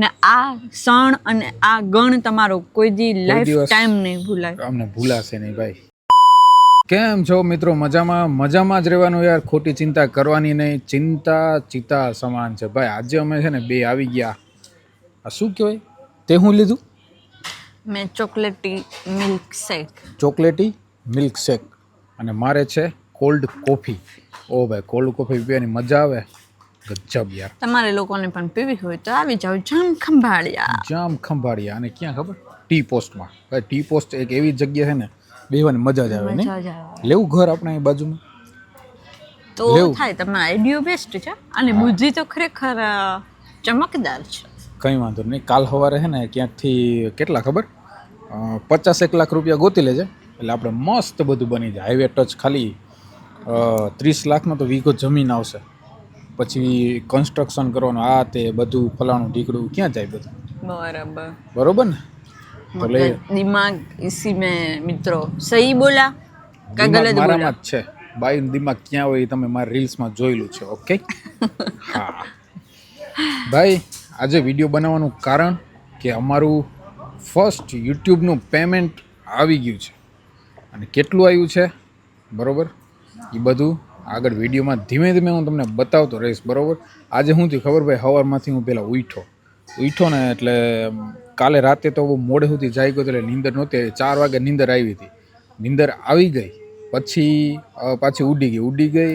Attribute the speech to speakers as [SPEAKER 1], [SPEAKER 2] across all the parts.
[SPEAKER 1] ને આ ક્ષણ અને આ ગણ તમારો કોઈ દી લાઈફ ટાઈમ નહીં ભૂલાય.
[SPEAKER 2] અમને ભૂલાશે નહીં ભાઈ. કેમ છો મિત્રો? મજામાં જ રહેવાનું યાર, ખોટી ચિંતા કરવાની નહીં. ચિંતા ચિતા સમાન છે ભાઈ. આજે અમે છે ને બે આવી ગયા. આ શું કહેવાય? તે હું લીધું?
[SPEAKER 1] મેં ચોકલેટી મિલ્ક શેક.
[SPEAKER 2] ચોકલેટી મિલ્ક શેક અને મારે છે કોલ્ડ કોફી. ઓ ભાઈ, કોલ્ડ કોફી પીવાની મજા આવે ગજબ યાર.
[SPEAKER 1] તમારે લોકોને પણ પીવી હોય તો આવી જાવ જામ ખંભાળિયા. અને ક્યાં ખબર? ટી પોસ્ટમાં. ભાઈ ટી પોસ્ટ એક એવી જગ્યા છે ને, બેવાની મજા જ આવે ને. લેવું ઘર આપણે અહીં બાજુમાં તો થાય. તમારો આઈડિયો બેસ્ટ છે અને બુદ્ધિ તો ખરેખર ચમકદાર છે.
[SPEAKER 2] કંઈ વાંધો નહીં. કાલ સવારે છે ને ક્યાંકથી કેટલા ખબર 50-1 લાખ રૂપિયા ગોતી લેજે, એટલે આપણે મસ્ત બધું બની જાય. હાઈવે ટચ ખાલી 30 લાખનો તો વીઘો જમીન આવશે. પછી કન્સ્ટ્રક્શન કરવાનું, આ તે બધું ફલાણું ઢીકડું ક્યાં જાય બધું. બરોબર ને? તો લે
[SPEAKER 1] દિમાગ ઇસી મેં મિત્રો સહી બોલા કે ગલત બોલા?
[SPEAKER 2] મારામાં જ છે. બાઈનું દિમાગ ક્યાં હોય તમે મારા રીલ્સમાં જોયેલું છે. ઓકે. હા ભાઈ, આજે વિડીયો બનાવવાનું કારણ કે અમારું ફર્સ્ટ યુટ્યુબનું પેમેન્ટ આવી ગયું છે. અને કેટલું આવ્યું છે બરાબર, એ બધું આગળ વિડીયોમાં ધીમે ધીમે હું તમને બતાવતો રહીશ. બરાબર. આજે શું થયું ખબર ભાઈ? સવારમાંથી હું પહેલાં ઉઠ્યો ને એટલે કાલે રાતે તો બહુ મોડે સુધી જાગી ગયો, એટલે નીંદર નહોતી. 4 વાગે નીંદર આવી હતી. નીંદર આવી ગઈ પછી પાછી ઉડી ગઈ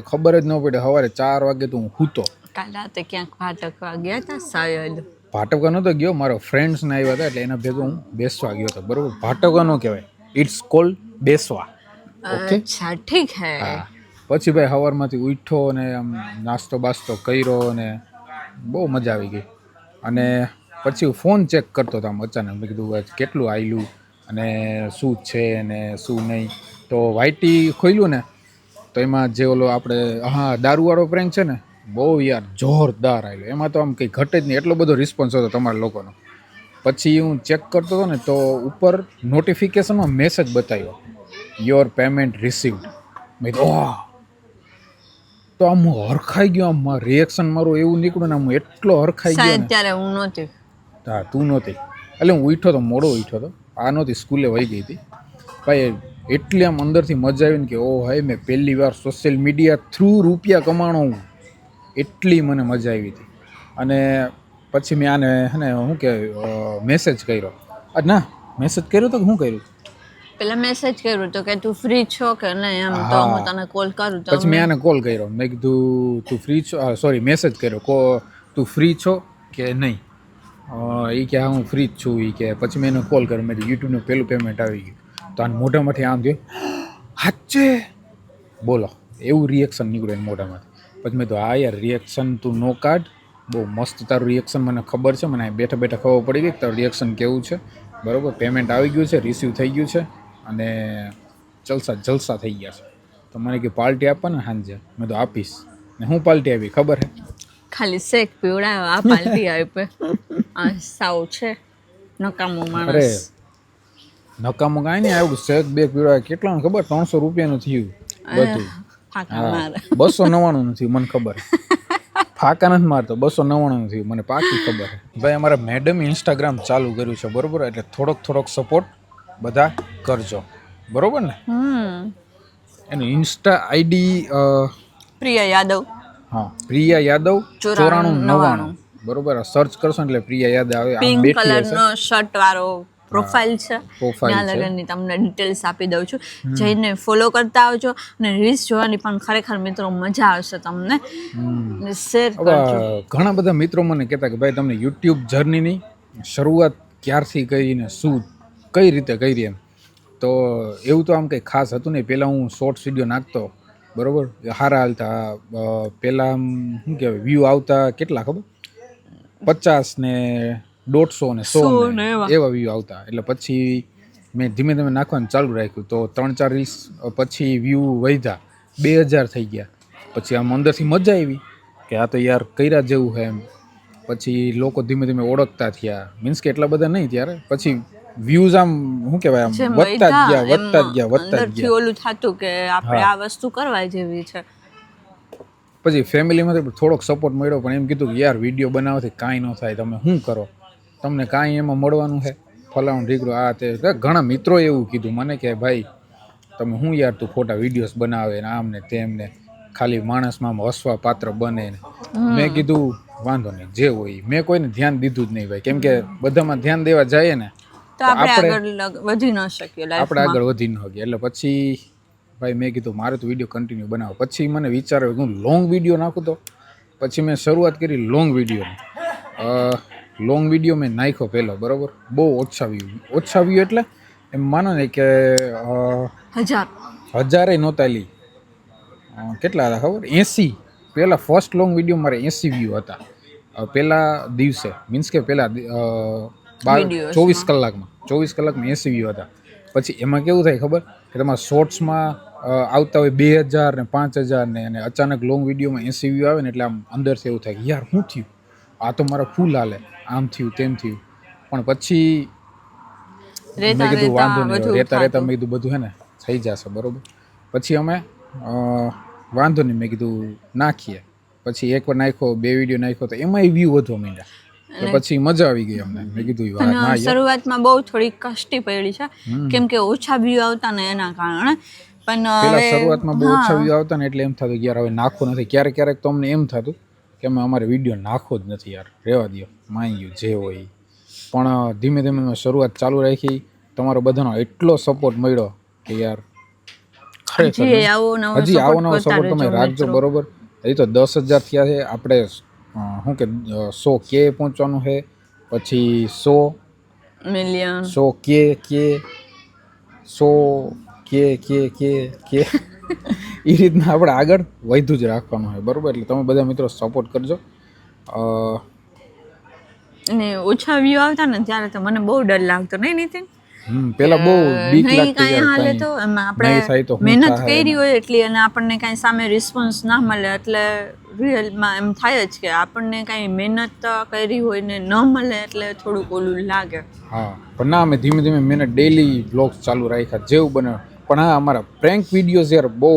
[SPEAKER 2] ખબર જ ન પડી. સવારે 4 વાગે તો હું સૂતો.
[SPEAKER 1] કાલે રાતે ક્યાંક ભાટકવા ગયા હતા શાયદ?
[SPEAKER 2] ભાટકવા નહોતો ગયો, મારા ફ્રેન્ડ્સને આવ્યા હતા એટલે એના ભેગો હું બેસવા ગયો હતો. બરાબર. ભાટકવા ન કહેવાય, ઇટ્સ કોલ્ડ બેસવા. ઓકે,
[SPEAKER 1] અચ્છા ઠીક હે.
[SPEAKER 2] હા. પછી ભાઈ સવારમાંથી ઉઠ્યો અને આમ નાસ્તો બાસ્તો કર્યો અને બહુ મજા આવી ગઈ. અને પછી હું ફોન ચેક કરતો હતો આમ અચાનક. મેં કીધું કેટલું આવેલું અને શું છે ને શું નહીં. તો વાયટી ખોલ્યું ને તો એમાં જે ઓલો આપણે દારૂવાળો પ્રેન્ક છે ને, બહુ યાર જોરદાર આવેલો. એમાં તો આમ કંઈ ઘટે જ નહીં, એટલો બધો રિસ્પોન્સ હતો તમારા લોકોનો. પછી હું ચેક કરતો હતો ને તો ઉપર નોટિફિકેશનમાં મેસેજ બતાવ્યો, યોર પેમેન્ટ રિસીવ્ડ. મેં કીધું તો આમ હું હરખાઈ ગયો. આમ રિએક્શન મારું એવું નીકળ્યું ને, આમ એટલો હરખાઈ ગયો ને.
[SPEAKER 1] ત્યારે હું નહોતી.
[SPEAKER 2] હા, તું નહોતી. એટલે હું ઉઠ્યો તો, મોડો ઉઠ્યો તો. આ નહોતી, સ્કૂલે વહી ગઈ હતી ભાઈ. એટલી આમ અંદરથી મજા આવી ને કે ઓ હાય, મેં પહેલી વાર સોશિયલ મીડિયા થ્રુ રૂપિયા કમાણો હું. એટલી મને મજા આવી હતી. અને પછી મેં આને હે ને શું કે મેસેજ કર્યો. ના, મેસેજ કર્યો તો શું કર્યું?
[SPEAKER 1] પેલા મેસેજ કર્યો તો કે તું ફ્રી છો કે નહીં, એમ તો હું તને કોલ કરું. તો
[SPEAKER 2] પછી મેં આને કોલ કર્યો. મેં કીધું તું ફ્રી છો? સોરી, મેસેજ કર્યો, તું ફ્રી છો કે નહીં? એ કે હા હું ફ્રી જ છું. એ કે પછી મેં એને કોલ કર્યો. મેં યુટ્યુબનું પહેલું પેમેન્ટ આવી ગયું. તો આને મોઢામાંથી આમ થયું, હાચે બોલો, એવું રિએક્શન નીકળ્યું એને મોઢામાંથી. પછી મેં તો હા યાર, રિએક્શન તું નો કાઢ, બહુ મસ્ત તારું રિએક્શન મને ખબર છે. મને બેઠા બેઠા ખબર પડી ગઈ તારું રિએક્શન કેવું છે. બરાબર. પેમેન્ટ આવી ગયું છે, રિસીવ થઈ ગયું છે અને જલસા થઈ ગયા છે. તો મને કે પાર્ટી આપવાને સાંજે. મેં તો આપીશ. ને હું પાર્ટી આપી ખબર હે?
[SPEAKER 1] ખાલી શેક પીવડાવ્યો, આ પાર્ટી આપે. આ સાવ છે નકામો માણસ.
[SPEAKER 2] અરે નકામો કાંઈ નહીં, આવ્યું શેક બે પીવડાવે. કેટલા ખબર? 300 રૂપિયાનું થયું બધું. હા, 299 થયું મને ખબર. ફાકા નથી મારતો, 299 થયું મને પાકી ખબર છે ભાઈ. અમારા મેડમ ઇન્સ્ટાગ્રામ ચાલુ કર્યું છે બરોબર, એટલે થોડોક સપોર્ટ બધા કરજો બરોબર ને. એનું ઇન્સ્ટા આઈડી
[SPEAKER 1] પ્રિયા યાદવ.
[SPEAKER 2] હા, પ્રિયા યાદવ 9499 બરોબર. સર્ચ કરશો એટલે પ્રિયા યાદવ આવે.
[SPEAKER 1] પિંક કલરનો શર્ટ વાળો પ્રોફાઇલ છે. ત્યાં લગનની તમને ડિટેલ્સ આપી દઉં છું, જઈને ફોલો કરતા આવજો. અને રીલ્સ જોવાની પણ ખરેખર મિત્રો મજા આવશે તમને. શેર કરજો.
[SPEAKER 2] ઘણા બધા મિત્રો મને કહેતા કે ભાઈ તમને યુટ્યુબ જર્નીની શરૂઆત ક્યારથી કરીને શું કઈ રીતે કરી એમ. તો એવું તો આમ કંઈ ખાસ હતું નહીં. પહેલાં હું શોર્ટ્સ વિડીયો નાખતો બરાબર, સારા હાલતા. પહેલાં આમ શું કહેવાય, વ્યૂ આવતા કેટલા ખબર? 50 ને 150 ને 100 ને એવા વ્યૂ આવતા. એટલે પછી મેં ધીમે ધીમે નાખવાનું ચાલુ રાખ્યું. તો 3-4 રીલ્સ પછી વ્યૂ વધ્યા, 2000 થઈ ગયા. પછી આમ અંદરથી મજા આવી કે આ તો યાર કર્યા જેવું છે એમ. પછી લોકો ધીમે ધીમે ઓળખતા થયા. મીન્સ કે એટલા બધા નહીં ત્યારે. પછી વ્યૂઝ આમ શું કહેવાય, આમ વધતા જ ગયા.
[SPEAKER 1] ઓલું થતું કે આપણે આ વસ્તુ કરવા જેવી છે.
[SPEAKER 2] પછી ફેમિલીમાંથી થોડોક સપોર્ટ મળ્યો, પણ એમ કીધું કે યાર વિડીયો બનાવવાથી કાંઈ ન થાય, તમે શું કરો, તમને કાંઈ એમાં મળવાનું છે, ફલાણું ઢીકરું આ તે. ઘણા મિત્રોએ એવું કીધું મને કે ભાઈ તમે શું યાર તું ખોટા વિડીયોઝ બનાવે ને આમ ને તેમ ને ખાલી માણસમાં હસવા પાત્ર બને ને. મેં કીધું વાંધો નહીં, જે હોય. મેં કોઈને ધ્યાન દીધું જ નહીં ભાઈ, કેમ કે બધામાં ધ્યાન દેવા જઈએ ને
[SPEAKER 3] તો આપણે આગળ વધી ન શકીએ,
[SPEAKER 2] આપણે આગળ વધી ન શકીએ. એટલે પછી ભાઈ મેં કીધું મારે તો વિડીયો કન્ટિન્યુ બનાવો. પછી મને વિચાર આવ્યો હું લોંગ વિડીયો નાખું, તો પછી મેં શરૂઆત કરી લોંગ વિડીયોની. લોંગ વિડીયો મેં નાખ્યો પહેલો, બરાબર, બહુ ઓછા વ્યૂ એટલે એમ માનો ને કે 1000 નહોતા લી, કેટલા હતા ખબર, 80. પહેલાં ફર્સ્ટ લોંગ વિડીયો મારે 80 વ્યૂ હતા પહેલા દિવસે, મીન્સ કે પહેલાં 24 કલાકમાં 80 વ્યૂ હતા. પછી એમાં કેવું થાય ખબર કે તમારા શોર્ટ્સમાં આવતા હોય 2000 ને 5000 ને, અને અચાનક લોંગ વિડીયોમાં 80 વ્યૂ આવે ને એટલે આમ અંદરથી એવું થાય કે યાર શું થયું, આ તો મારા ફૂલ હાલે, આમ થયું તેમ થયું. પણ પછી મેં કીધું વાંધો નહીં, રહેતા મેં કીધું બધું હે ને થઈ જશે, બરાબર. પછી અમે વાંધો નહીં, મેં કીધું નાખીએ. પછી એકવાર નાખ્યો, 2 વિડીયો નાખ્યો તો એમાંય વ્યૂ વધવા માંડ્યા. પછી મજા આવી ગઈ અમને. મેં કીધું
[SPEAKER 3] શરૂઆતમાં બહુ થોડી કષ્ટી પડી છે, કેમ કે ઓછા વ્યૂ આવતા ને એના કારણે. પણ
[SPEAKER 2] પેલા શરૂઆતમાં બહુ ઓછા વ્યૂ આવતા ને એટલે એમ થતું કે યાર હવે નાખવું નથી. ક્યારેક તો અમને એમ થતું કે અમારે વિડીયો નાખવો જ નથી યાર, રહેવા દો, માની ગયું જે હોય. પણ ધીમે ધીમે મેં શરૂઆત ચાલુ રાખી. તમારો બધાનો એટલો સપોર્ટ મળ્યો કે યાર
[SPEAKER 3] હજી આવો નવો
[SPEAKER 2] સપોર્ટ તમે રાખજો, બરોબર. હજી તો 10,000 થયા છે. આપણે શું કે 100K પહોંચવાનું છે, પછી 100
[SPEAKER 3] મિલિયન
[SPEAKER 2] 100K 100K એ રીતના આપણે આગળ વધુ જ રાખવાનું હોય, બરોબર. એટલે તમે બધા મિત્રો સપોર્ટ કરજો.
[SPEAKER 3] અને ઓછા વ્યૂ આવતા ને ત્યારે તો મને બહુ ડર લાગતો, નહીં નીતિન?
[SPEAKER 2] પેલા બહુ બીક લાગતી
[SPEAKER 3] યાર, હાલે તો એમાં આપણે મહેનત કરી હોય એટલી અને આપણને કાંઈ સામે રિસ્પોન્સ ના મળે એટલે રિયલમાં એમ થાય જ કે આપણને કાંઈ મહેનત કરી હોય ને ન મળે એટલે થોડુંક ઓલું લાગે.
[SPEAKER 2] હા, પણ ના, અમે ધીમે ધીમે મહેનત ડેઈલી વ્લોગ્સ ચાલુ રાખ્યા જેવું બને. પણ હા, અમારા પ્રેન્ક વિડીયોઝ યાર બહુ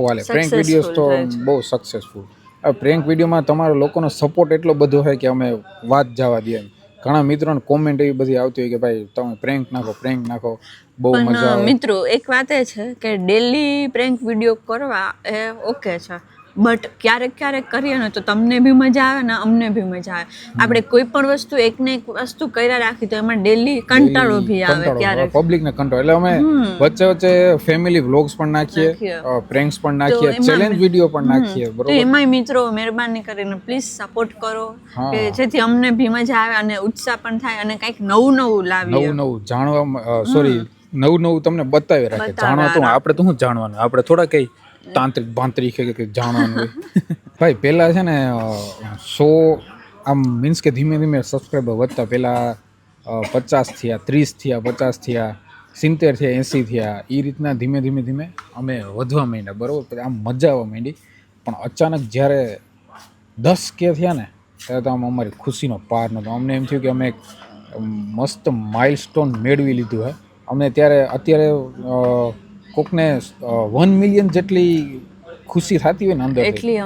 [SPEAKER 2] હાલે. પ્રેન્ક વિડીયોઝ તો બહુ સક્સેસફુલ. આ પ્રેન્ક વિડીયોમાં તમારો લોકોનો સપોર્ટ એટલો બધો હોય કે અમે વાત જવા દઈએ. ઘણા મિત્રોને કોમેન્ટ એવી બધી આવતી હોય કે ભાઈ તમે પ્રેન્ક નાખો, બહુ મજા આવે.
[SPEAKER 3] મિત્રો એક વાત એ છે કે ડેલી પ્રેન્ક વિડીયો કરવા એ ઓકે છે, બટ ક્યારેક કરીએ ને તો તમને બી મજા આવે ને અમને બી મજા આવે. આપણે કોઈ પણ વસ્તુ એકને એક વસ્તુ કર્યા રાખી તો એમાં ડેલી કંટાળો બી આવે, ક્યારેક
[SPEAKER 2] પબ્લિકને કંટાળો. એટલે અમે વચ્ચે ફેમિલી વ્લોગ્સ પણ નાખીએ, પ્રેન્ક્સ પણ નાખીએ, ચેલેન્જ વિડીયો પણ નાખીએ, બરોબર.
[SPEAKER 3] તો એમાંય મિત્રો મહેરબાની કરીને પ્લીઝ સપોર્ટ કરો કે જેથી અમને બી મજા આવે અને ઉત્સાહ પણ થાય અને કંઈક નવું લાવીએ,
[SPEAKER 2] નવું જાણવા, નવું તમને બતાવી રાખે. જાણવા તો આપણે તો શું જાણવાનું, આપણે થોડા કઈ તાંત્રિક કે જાણવાનું હોય. ભાઈ પહેલાં છે ને 100 આમ મીન્સ કે ધીમે ધીમે સબસ્ક્રાઈબર વધતા. પહેલાં 50 થયા, 30 થયા, 50 થયા, 70 થયા, 80 થયા. એ રીતના ધીમે ધીમે અમે વધવા માંડ્યા, બરાબર. આમ મજા આવવા માંડી. પણ અચાનક જ્યારે 10K થયા ને ત્યારે તો આમ અમારી ખુશીનો પાર નહોતો. અમને એમ થયું કે અમે એક મસ્ત માઇલસ્ટોન મેળવી લીધું હે. અમને અત્યારે કોકને 1 મિલિયન જેટલી ખુશી થતી હોય ને અંદર, એટલી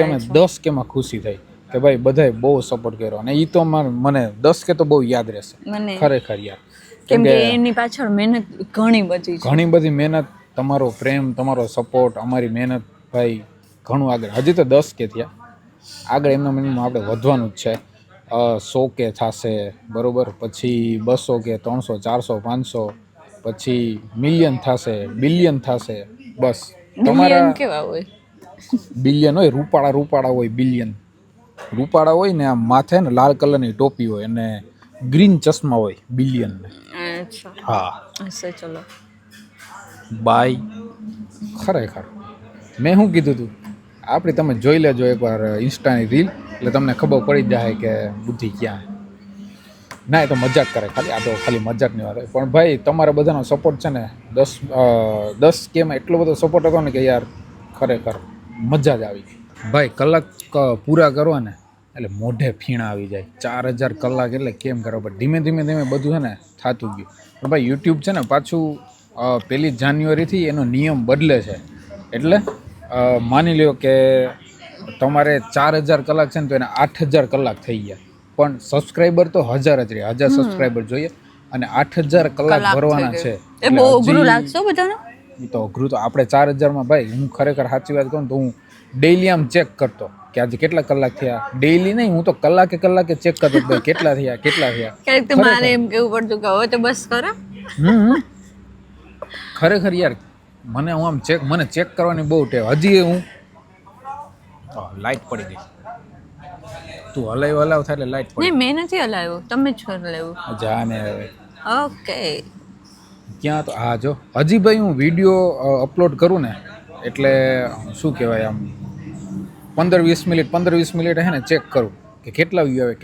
[SPEAKER 2] અમે 10Kમાં ખુશી થઈ કે ભાઈ બધાએ બહુ સપોર્ટ કર્યો. અને એ તો મને 10K તો બહુ યાદ રહેશે ખરેખર યાર,
[SPEAKER 3] કેમ કે એની પાછળ મહેનત ઘણી બધી
[SPEAKER 2] મહેનત, તમારો પ્રેમ, તમારો સપોર્ટ, અમારી મહેનત ભાઈ ઘણું આગળ. હજી તો 10K થયા, આગળ એમના મહિનામાં આપણે વધવાનું જ છે. 100K થશે, બરોબર. પછી 200K, 300, 400, 500, પછી મિલિયન થશે, બિલિયન થશે. બસ
[SPEAKER 3] તમારા કેવા હોય
[SPEAKER 2] બિલિયન હોય, રૂપાળા હોય, બિલિયન રૂપાળા હોય ને, આમ માથે ને લાલ કલરની ટોપી હોય અને ગ્રીન ચશ્મા હોય, બિલિયન. હા,
[SPEAKER 3] ચલો
[SPEAKER 2] બાય. ખરેખર મેં શું કીધું હતું, આપણી તમે જોઈ લેજો એકવાર ઇન્સ્ટાની રીલ, એટલે તમને ખબર પડી જાય કે બુદ્ધિ ક્યાં. ના, એ તો મજાક કરે ખાલી, આ તો ખાલી મજાકની વાત હોય. પણ ભાઈ તમારા બધાનો સપોર્ટ છે ને 10Kમાં એટલો બધો સપોર્ટ હતો ને કે યાર ખરેખર મજા જ આવી ગઈ. ભાઈ કલાક પૂરા કરવા ને એટલે મોઢે ફીણા આવી જાય. 4000 કલાક એટલે કેમ કરો, પણ ધીમે ધીમે બધું છે ને થતું ગયું. પણ ભાઈ યુટ્યુબ છે ને પાછું 1 જાન્યુઆરીથી એનો નિયમ બદલે છે. એટલે માની લ્યો કે તમારે 4000 કલાક છે ને તો એને 8000 કલાક થઈ ગયા, પણ સબસ્ક્રાઈબર તો 1000 જ રહ્યા, 1000 સબસ્ક્રાઈબર જોઈએ અને 8000 કલાક ભરવાના છે.
[SPEAKER 3] એ બહુ અઘરું લાગશે બધાને.
[SPEAKER 2] એ તો અઘરું તો આપણે 4000 ભાઈ, હું ખરેખર સાચી વાત કહું તો હું ડેઈલી આમ ચેક કરતો કે આજે કેટલા કલાક થયા. ડેઈલી નહીં, હું તો કલાકે ચેક કરતો ભાઈ કેટલા થયા.
[SPEAKER 3] ક્યારેક તો મારે એમ કેવું પડતું કે હવે તો બસ કરો.
[SPEAKER 2] ખરેખર યાર મને હું આમ મને ચેક કરવાની બહુ ટેવ. હજી હું લાઈટ પડી ગઈ, તું હલાવ થાય એટલે લાઈટ પડી.
[SPEAKER 3] નહીં, મેં નથી હલાવ્યું, તમે જ હલાવ્યું.
[SPEAKER 2] જાને હવે
[SPEAKER 3] ઓકે.
[SPEAKER 2] ક્યાં તો હા જો હજી ભાઈ હું વિડીયો અપલોડ કરું ને એટલે શું કહેવાય આમ 15-20 મિનિટ હે ને ચેક કરું કે કેટલા વ્યૂ આવે.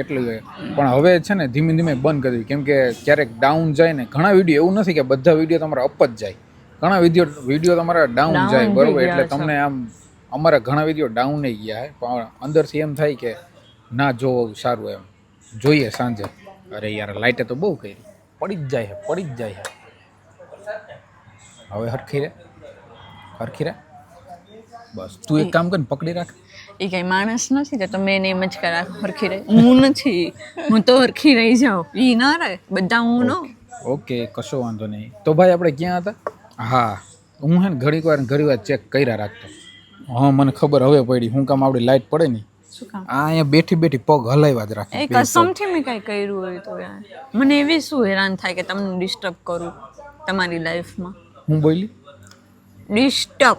[SPEAKER 2] પણ હવે છે ને ધીમે ધીમે બંધ કરી, કેમ કે ક્યારેક ડાઉન જાય ને. ઘણા વિડીયો એવું નથી કે બધા વિડીયો તમારા અપ જ જાય, ઘણા વિડીયો તમારા ડાઉન જાય, બરોબર. એટલે તમને આમ અમારા ઘણા વિડીયો ડાઉન નહીં ગયા હે, પણ અંદરથી એમ થાય કે ના જોવું સારું એમ જોઈએ સાંજે. અરે યાર લાઇટે તો બહુ કરી, પડી જ જાય છે. હવે હરખી રે બસ. તું એક કામ કર, પકડી રાખ.
[SPEAKER 3] એ કઈ માણસ નથી કે તમે એને એમ જ કરા હરખી રહી. હું નથી, હું તો હરખી રહી જાઉં, ઈ ના રહે બધા હું નો.
[SPEAKER 2] ઓકે, કશો વાંધો નહીં. તો ભાઈ આપણે ક્યાં હતા? હા, હું હે ને ઘણી વાર ચેક કર્યા રાખતો. હા, મને ખબર હવે પડી હું કામ આપણી લાઈટ પડે ને
[SPEAKER 3] શું કામ
[SPEAKER 2] આ અહીંયા બેઠી પગ હલાવ્યા જ રાખે.
[SPEAKER 3] એ કસમથી મેં કઈ કર્યું હોય તો યાર મને એવી શું હેરાન થાય કે તમને ડિસ્ટર્બ કરું તમારી લાઈફમાં.
[SPEAKER 2] હું બોલી
[SPEAKER 3] ડિસ્ટર્બ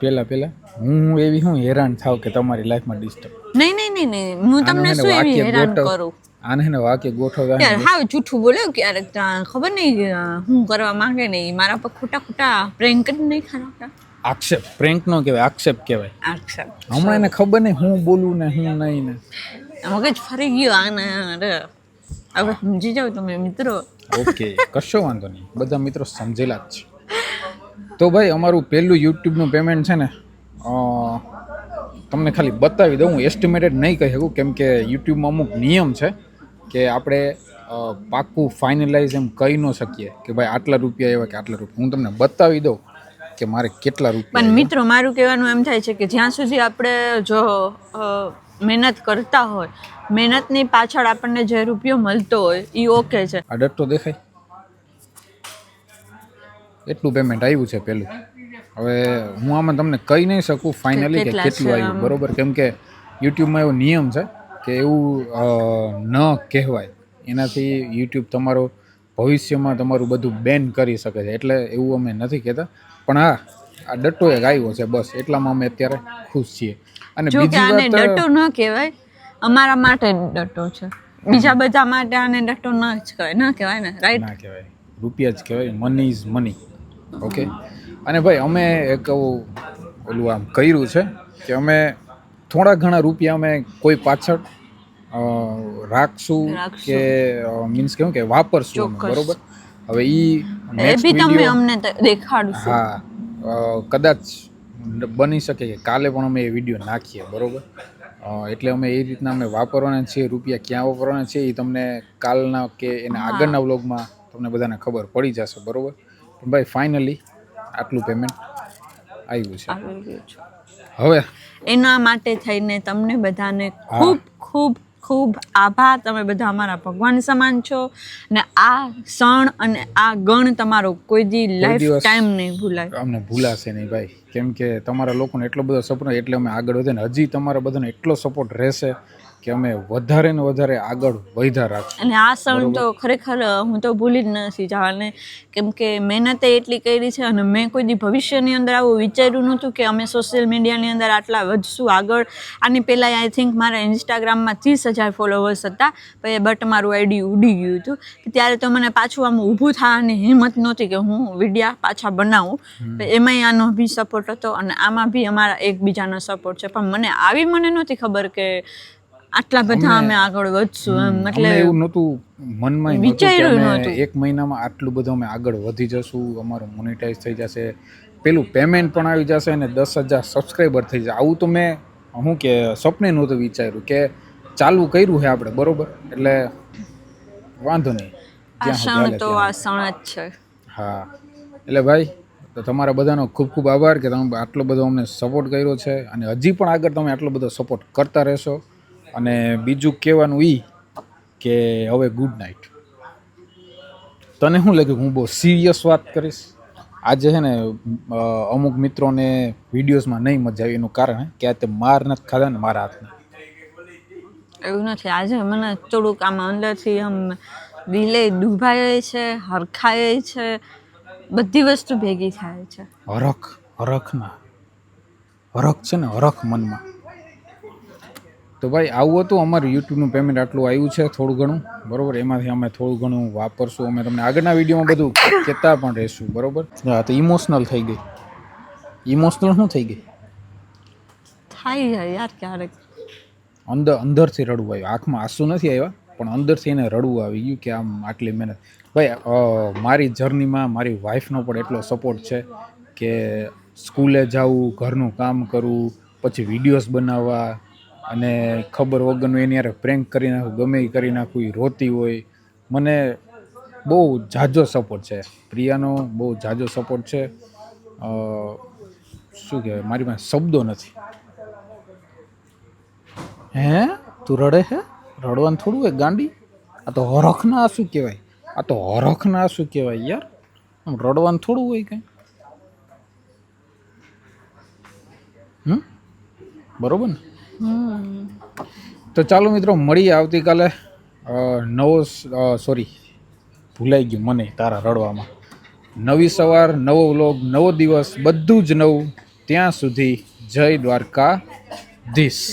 [SPEAKER 2] પેલા હું એવી હું હેરાન થાવ કે તમારી લાઈફમાં ડિસ્ટર્બ?
[SPEAKER 3] નહીં, હું તમને શું એવી હેરાન કરું?
[SPEAKER 2] આને ને વાક્ય ગોઠવવા
[SPEAKER 3] યાર હાવ જૂઠું બોલ્યો ક્યારેક ખબર નહીં હું કરવા માંગે નહીં, મારા પર ખોટા પ્રેન્ક જ નહીં ખરા.
[SPEAKER 2] આક્ષેપ પ્રેન્ક નો કહેવાય, આક્ષેપ કહેવાય.
[SPEAKER 3] આક્ષેપ
[SPEAKER 2] હમણાં એને ખબર નહીં હું બોલું ને હું નહીં ને
[SPEAKER 3] મગજ ફરી ગયો આના. હવે સમજી જાવ તમે મિત્રો.
[SPEAKER 2] ઓકે, કશો વાંધો નહીં, બધા મિત્રો સમજેલા જ છે. તો ભાઈ અમારું પહેલું યુટ્યુબનું પેમેન્ટ છે ને તમને ખાલી બતાવી દઉં. હું એસ્ટિમેટેડ નહીં કહી શકું, કેમ કે યુટ્યુબમાં અમુક નિયમ છે કે આપણે પાક્કું ફાઇનલાઇઝ એમ કહી ન શકીએ કે ભાઈ આટલા રૂપિયા એવા કે આટલા રૂપિયા. હું તમને બતાવી દઉં કે મારે કેટલા રૂપિયા.
[SPEAKER 3] પણ મિત્રો મારું કહેવાનું એમ થાય છે કે જ્યાં સુધી આપણે જો મહેનત કરતા હોય, મહેનતની પાછળ આપણને જે રૂપિયો મળતો હોય એ ઓકે છે.
[SPEAKER 2] આ ડટ્ટો દેખાય એટલું પેમેન્ટ આવ્યું છે પહેલું. હવે હું આમાં તમને કહી નહીં શકું ફાઇનલી કે કેટલું આવ્યું, બરોબર. કેમ કે યુટ્યુબમાં એવો નિયમ છે કે એવું ન કહેવાય, એનાથી યુટ્યુબ તમારો ભવિષ્યમાં તમારું બધું બેન કરી શકે છે. એટલે એવું અમે નથી કહેતા, પણ હા આ ડટ્ટો એક આવ્યો છે બસ, એટલામાં અમે અત્યારે ખુશ છીએ. અને બીજી વાત
[SPEAKER 3] ડટ્ટો ન કહેવાય, અમારા માટે ડટ્ટો છે, બીજા બધા માટે આને ડટ્ટો ન જ કહેવાય, ન કહેવાય ને, રાઈટ?
[SPEAKER 2] ના કહેવાય, રૂપિયા જ કહેવાય. Money is money. ઓકે. અને ભાઈ અમે એક ઓલું આમ કર્યું છે કે અમે થોડા ઘણા રૂપિયા અમે કોઈ પાછળ રાખશું કે મીન્સ કેવું કે વાપરશું અમે, બરોબર. હવે
[SPEAKER 3] એ બી તમે અમને દેખાડશું.
[SPEAKER 2] હા, કદાચ બની શકે કે કાલે પણ અમે એ વિડીયો નાખીએ, બરોબર. એટલે અમે એ રીતના અમે વાપરવાના છીએ. રૂપિયા ક્યાં વાપરવાના છે એ તમને કાલના કે એના આગળના વ્લોગમાં તમને બધાને ખબર પડી જશે, બરોબર. પણ ભાઈ ફાઇનલી આટલું પેમેન્ટ આવ્યું છે. હવે
[SPEAKER 3] એના માટે થઈને તમને બધાને ખૂબ આભાર. તમે બધા અમારા ભગવાન સમાન છો ને આ ક્ષણ અને આ ગણ તમારો કોઈ દી લાઈફ ટાઈમ નહીં ભૂલાય.
[SPEAKER 2] અમને ભૂલાશે નહીં ભાઈ, કેમ કે તમારા લોકોને એટલો બધો સપોર્ટ, એટલે અમે આગળ વધે ને હજી તમારા બધાને એટલો સપોર્ટ રહેશે કે અમે વધારે ને વધારે આગળ વધ્યા રાખશું.
[SPEAKER 3] અને આ ક્ષણ તો ખરેખર હું તો ભૂલી જ નથી જવાને, કેમ કે મહેનતે એટલી કરી છે અને મેં કોઈ દી ભવિષ્યની અંદર આવું વિચાર્યું નહોતું કે અમે સોશિયલ મીડિયાની અંદર આટલા વધશું આગળ. આની પહેલાં આઈ થિંક મારા ઇન્સ્ટાગ્રામમાં 30,000 ફોલોવર્સ હતા, બટ મારું આઈડી ઉડી ગયું હતું. ત્યારે તો મને પાછું આમ ઊભું થવાની હિંમત નહોતી કે હું વિડીયા પાછા બનાવું. એમાંય આનો બી સપોર્ટ હતો અને આમાં બી અમારા એકબીજાનો સપોર્ટ છે. પણ મને નહોતી ખબર કે આટલા બધા અમે આગળ વધશું એમ. એટલે
[SPEAKER 2] એવું નહોતું મનમાં
[SPEAKER 3] વિચાર્યું નહોતું
[SPEAKER 2] એક મહિનામાં આટલું બધું અમે આગળ વધી જશું, અમારું મોનેટાઈઝ થઈ જશે, પેલું પેમેન્ટ પણ આવી જશે અને 10,000 સબસ્ક્રાઈબર થઈ જશે. આવું તો મેં હું કે સપને નહોતું વિચાર્યું કે ચાલુ કર્યું છે આપણે, બરોબર. એટલે વાંધો નહીં,
[SPEAKER 3] આ ક્ષણ તો આ ક્ષણ જ છે.
[SPEAKER 2] હા, એટલે ભાઈ તો તમારા બધાનો ખૂબ ખૂબ આભાર કે તમે આટલો બધો અમને સપોર્ટ કર્યો છે અને હજી પણ આગળ તમે આટલો બધો સપોર્ટ કરતા રહેશો. અને બીજું કહેવાનું એ કે હવે ગુડ નાઇટ. તને શું લાગ્યું હું બહુ સિરિયસ વાત કરીશ? આજે છે ને અમુક મિત્રોને વિડીયોઝમાં નહીં મજા આવી એનું કારણ કે આ તે માર નથી ખાધા ને મારા હાથના.
[SPEAKER 3] એવું નથી, આજે મને થોડુંક આમ અંદરથી આમ દિલે દુભાય છે, હરખાય છે, બધી વસ્તુ ભેગી થાય છે.
[SPEAKER 2] હરખ છે ને હરખ મનમાં. તો ભાઈ આવું હતું અમારું યુટ્યુબનું પેમેન્ટ આટલું આવ્યું છે થોડું ઘણું, બરાબર. એમાંથી અમે થોડું ઘણું વાપરશું. અમે તમને આગળના વિડીયોમાં બધું કહેતા પણ રહીશું, બરાબર. હા, તો ઇમોશનલ થઈ ગઈ. ઇમોશનલ શું થઈ ગઈ?
[SPEAKER 3] થાય જાય યાર ક્યારેક.
[SPEAKER 2] અંદરથી રડવું આવ્યું. આંખમાં આંસુ નથી આવ્યા, પણ અંદરથી એને રડવું આવી ગયું કે આમ આટલી મહેનત. ભાઈ મારી જર્નીમાં મારી વાઈફનો પણ એટલો સપોર્ટ છે કે સ્કૂલે જવું, ઘરનું કામ કરવું, પછી વિડીયોઝ બનાવવા, અને ખબર વગરનું એની યારે પ્રેન્ક કરી નાખું, ગમે એ કરી નાખું, એ રોતી હોય. મને બહુ ઝાઝો સપોર્ટ છે. પ્રિયાનો બહુ ઝાઝો સપોર્ટ છે. શું કહેવાય, મારી પાસે શબ્દો નથી. હે તું રડે છે? રડવાનું થોડું હોય ગાંડી. આ તો હરખના આંસુ કહેવાય. આ તો હરખના આંસુ કહેવાય યાર. આમ રડવાનું થોડું હોય કંઈ. બરોબર ને? તો ચાલો મિત્રો, મળીએ આવતીકાલે. ભૂલાઈ ગયું મને તારા રડવામાં. નવી સવાર, નવો વ્લોગ, નવો દિવસ, બધું જ નવું. ત્યાં સુધી જય દ્વારકાધીશ.